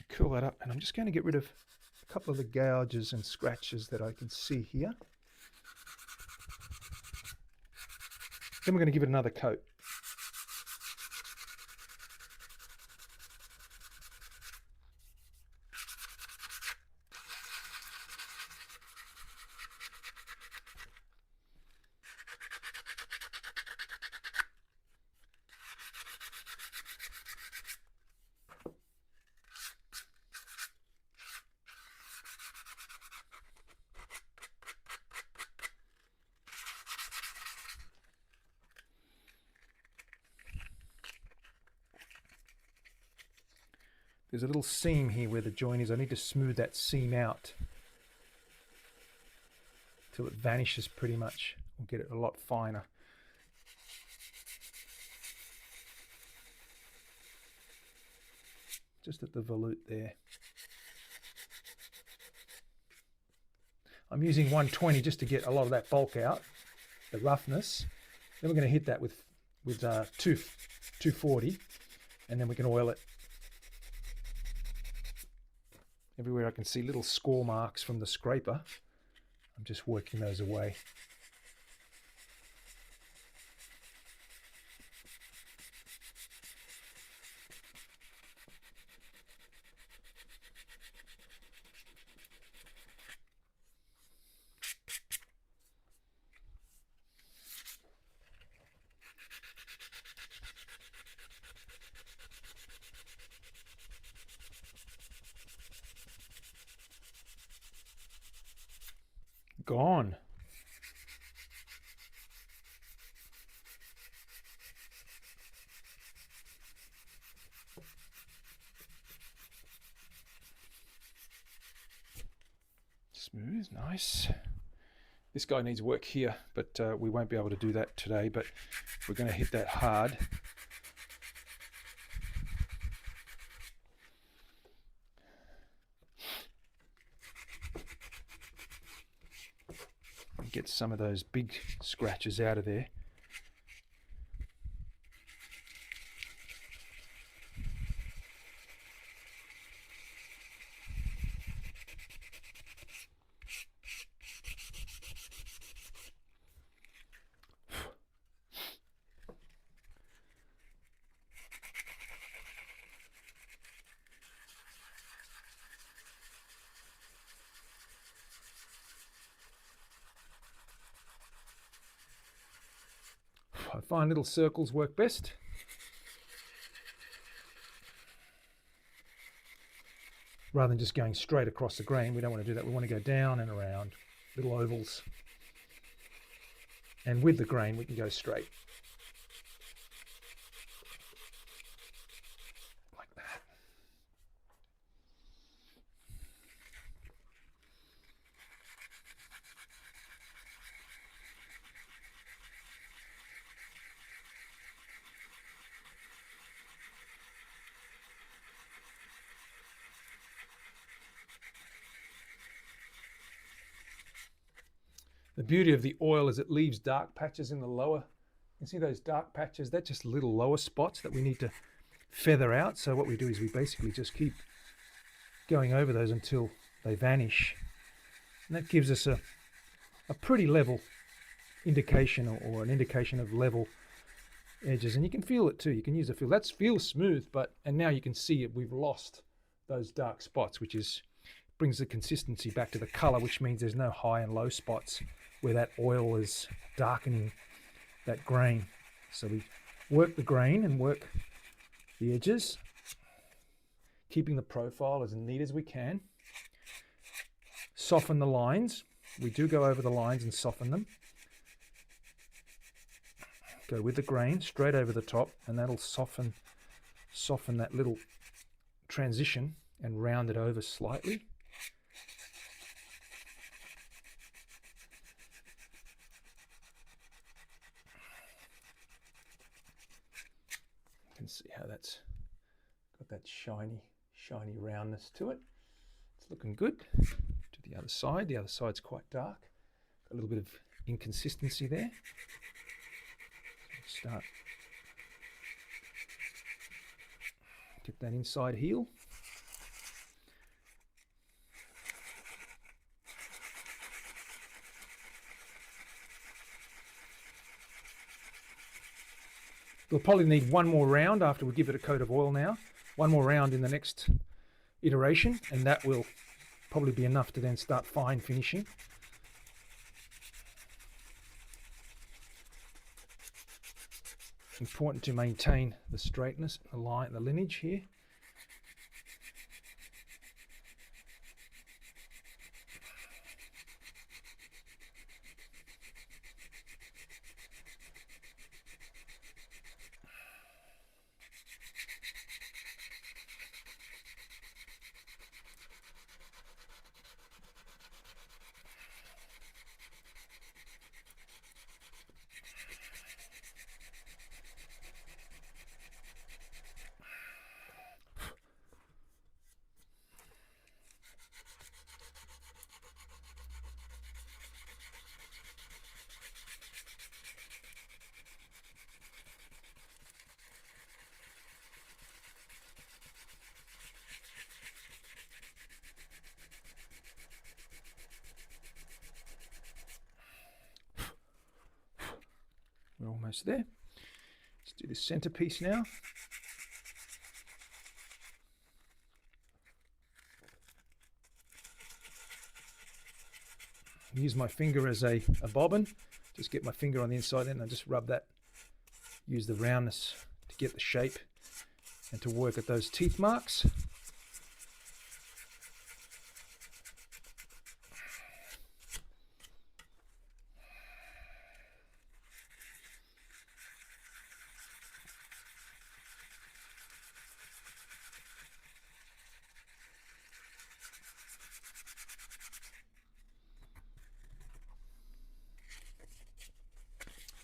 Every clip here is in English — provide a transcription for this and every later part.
Curl that up, and I'm just going to get rid of a couple of the gouges and scratches that I can see here. Then we're going to give it another coat. There's a little seam here where the joint is. I need to smooth that seam out till it vanishes pretty much. We'll get it a lot finer. Just at the volute there. I'm using 120 just to get a lot of that bulk out, the roughness. Then we're going to hit that with 240, and then we can oil it. Everywhere I can see little score marks from the scraper, I'm just working those away. Gone. Smooth, nice. This guy needs work here, but we won't be able to do that today, but we're going to hit that hard. Get some of those big scratches out of there. I find little circles work best. Rather than just going straight across the grain, we don't want to do that. We want to go down and around, little ovals. And with the grain, we can go straight. Like that. The beauty of the oil is it leaves dark patches in the lower. You can see those dark patches, they're just little lower spots that we need to feather out. So what we do is we basically just keep going over those until they vanish. And that gives us a pretty level indication, or an indication of level edges. And you can feel it too. You can use a feel. That feels smooth, and now you can see it. We've lost those dark spots, which brings the consistency back to the color, which means there's no high and low spots where that oil is darkening that grain. So we work the grain and work the edges, keeping the profile as neat as we can. Soften the lines. We do go over the lines and soften them. Go with the grain straight over the top, and that'll soften that little transition and round it over slightly. You can see how that's got that shiny roundness to it. It's looking good. To the other side. The other side's quite dark. Got a little bit of inconsistency there. Start. Get that inside heel. We'll probably need one more round after we give it a coat of oil now. One more round in the next iteration, and that will probably be enough to then start fine finishing. Important to maintain the straightness, the line, the lineage here. We're almost there. Let's do this centerpiece now. Use my finger as a bobbin. Just get my finger on the inside and I just rub that. Use the roundness to get the shape and to work at those teeth marks.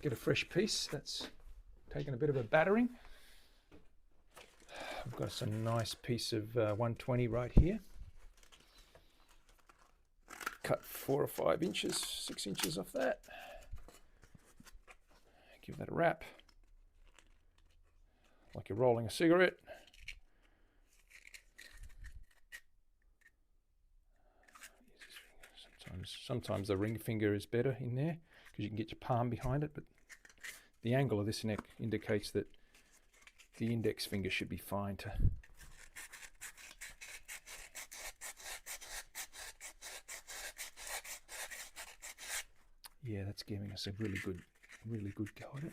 Get a fresh piece that's taken a bit of a battering. I've got some nice piece of 120 right here. Cut 4 or 5 inches, 6 inches off that. Give that a wrap, like you're rolling a cigarette. Sometimes the ring finger is better in there because you can get your palm behind it, but the angle of this neck indicates that the index finger should be fine to yeah, that's giving us a really good go at it.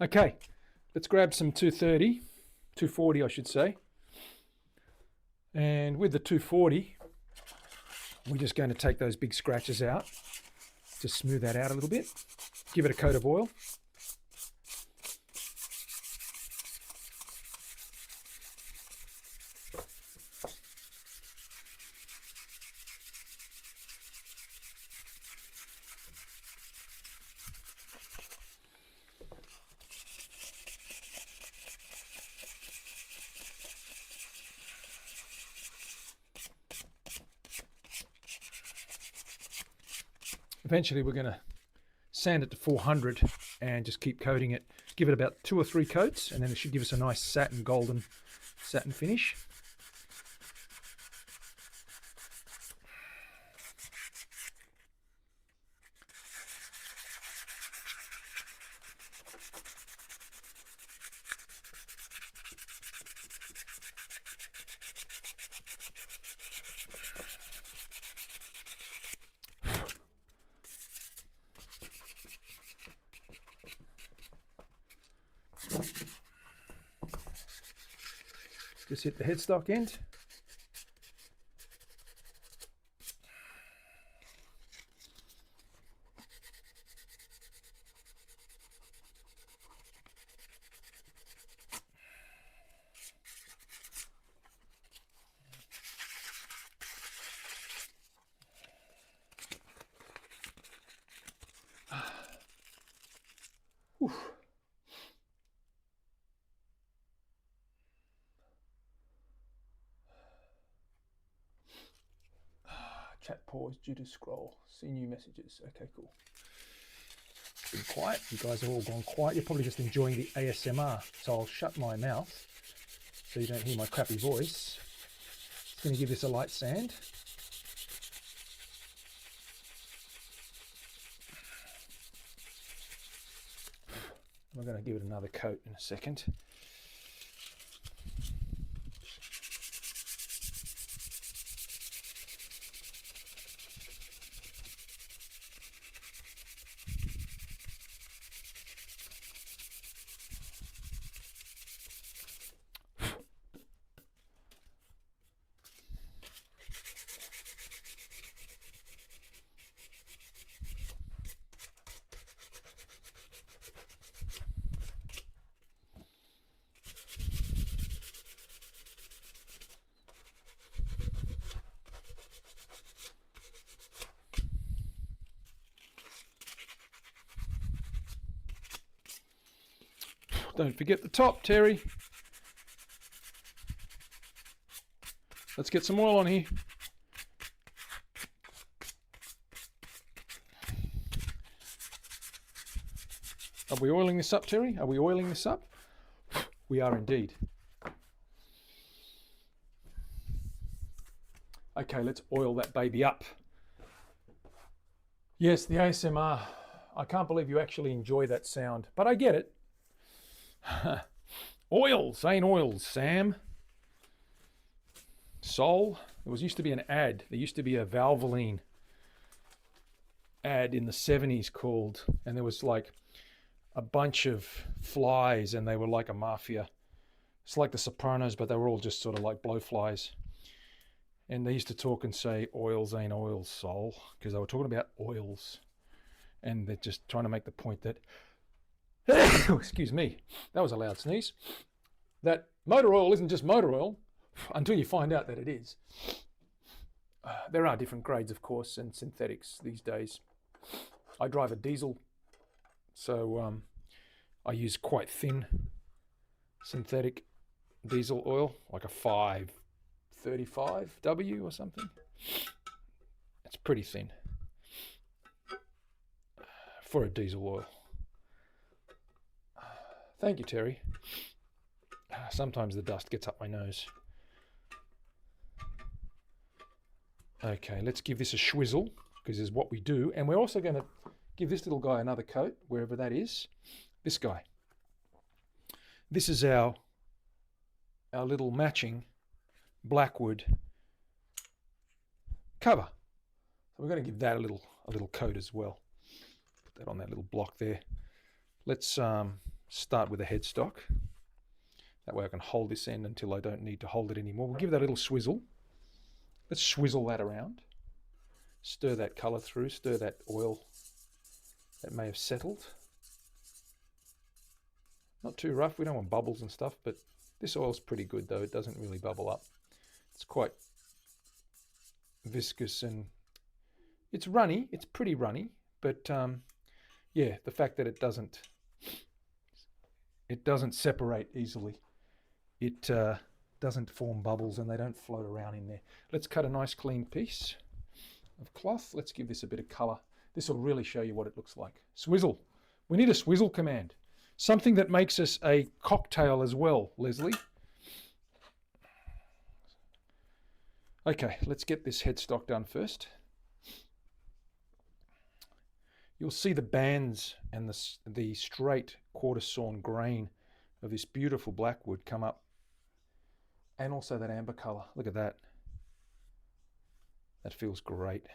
Okay, let's grab some 240 I should say. And with the 240, we're just going to take those big scratches out. Just smooth that out a little bit. Give it a coat of oil. Eventually we're going to sand it to 400 and just keep coating it. Give it about 2 or 3 coats and then it should give us a nice satin golden satin finish. Just hit the headstock end. Whew. Chat pause due to scroll. See new messages. Okay, cool. It's been quiet. You guys have all gone quiet. You're probably just enjoying the ASMR. So I'll shut my mouth so you don't hear my crappy voice. Just going to give this a light sand. I'm going to give it another coat in a second. Don't forget the top, Terry. Let's get some oil on here. Are we oiling this up, Terry? Are we oiling this up? We are indeed. Okay, let's oil that baby up. Yes, the ASMR. I can't believe you actually enjoy that sound, but I get it. Oils ain't oils, Sam. Sol. There used to be an ad. There used to be a Valvoline ad in the 70s called, and there was like a bunch of flies, and they were like a mafia. It's like the Sopranos, but they were all just sort of like blowflies. And they used to talk and say, oils ain't oils, Sol, because they were talking about oils. And they're just trying to make the point that, excuse me, that was a loud sneeze, that motor oil isn't just motor oil until you find out that it is. There are different grades, of course, and synthetics these days. I drive a diesel, so I use quite thin synthetic diesel oil, like a 535W or something. It's pretty thin for a diesel oil. Thank you, Terry. Sometimes the dust gets up my nose. Okay, let's give this a swizzle, because this is what we do. And we're also going to give this little guy another coat, wherever that is. This guy. This is our little matching blackwood cover. So we're going to give that a little coat as well. Put that on that little block there. Let's start with a headstock. That way I can hold this end until I don't need to hold it anymore. We'll give that a little swizzle. Let's swizzle that around. Stir that colour through, stir that oil that may have settled. Not too rough, we don't want bubbles and stuff, but this oil's pretty good though, it doesn't really bubble up. It's quite viscous and it's runny, it's pretty runny, but yeah, the fact that it doesn't separate easily. It doesn't form bubbles and they don't float around in there. Let's cut a nice clean piece of cloth. Let's give this a bit of colour. This will really show you what it looks like. Swizzle. We need a swizzle command. Something that makes us a cocktail as well, Leslie. Okay, let's get this headstock done first. You'll see the bands and the straight quarter sawn grain of this beautiful blackwood come up. And also that amber colour. Look at that. That feels great.